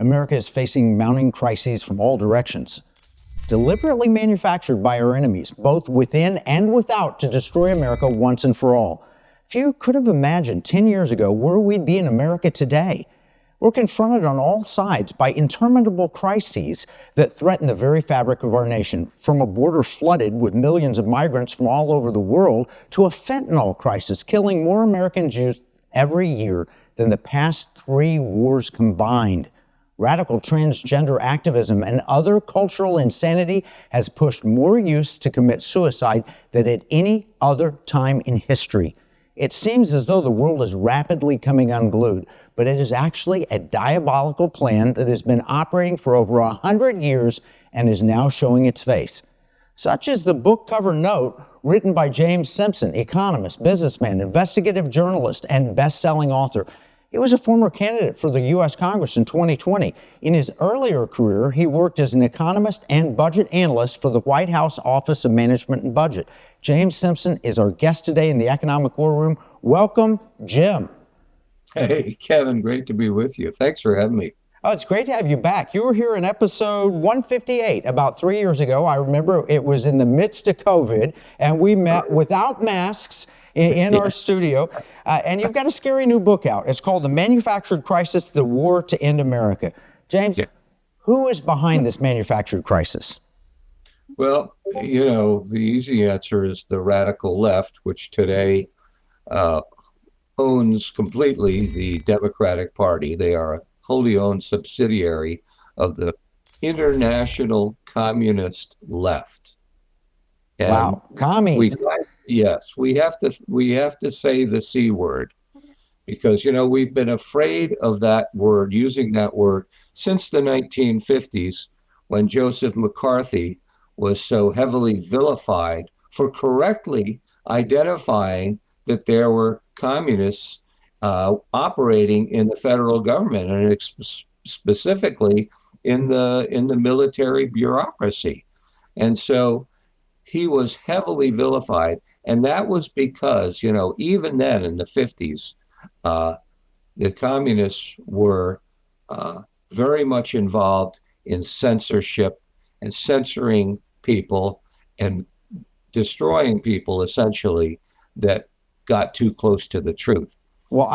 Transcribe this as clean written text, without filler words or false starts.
America is facing mounting crises from all directions, deliberately manufactured by our enemies, both within and without, to destroy America once and for all. Few could have imagined 10 years ago where we'd be in America today. We're confronted on all sides by interminable crises that threaten the very fabric of our nation, from a border flooded with millions of migrants from all over the world to a fentanyl crisis killing more American Jews every year than the past 3 wars combined. Radical transgender activism and other cultural insanity has pushed more youths to commit suicide than at any other time in history. It seems as though the world is rapidly coming unglued, but it is actually a diabolical plan that has been operating for over 100 years and is now showing its face. Such is the book cover note written by James Simpson, economist, businessman, investigative journalist, and best-selling author. He was a former candidate for the U.S. Congress in 2020. In his earlier career, he worked as an economist and budget analyst for the White House Office of Management and Budget. James Simpson is our guest today in the Economic War Room. Welcome, Jim. Hey, Kevin, great to be with you. Thanks for having me. Oh, it's great to have you back. You were here in episode 158 about 3 years ago. I remember it was in the midst of COVID, and we met without masks in our studio. And you've got a scary new book out. It's called The Manufactured Crisis, The War to End America. James, who is behind this manufactured crisis? Well, the easy answer is the radical left, which today owns completely the Democratic Party. They are a wholly owned subsidiary of the international communist left. And wow, commies. Yes, we have to say the C word, because we've been afraid of that word, using that word, since the 1950s, when Joseph McCarthy was so heavily vilified for correctly identifying that there were communists operating in the federal government, and specifically in the military bureaucracy. And so he was heavily vilified, and that was because, even then in the 50s, the communists were very much involved in censorship and censoring people and destroying people, essentially, that got too close to the truth. Well,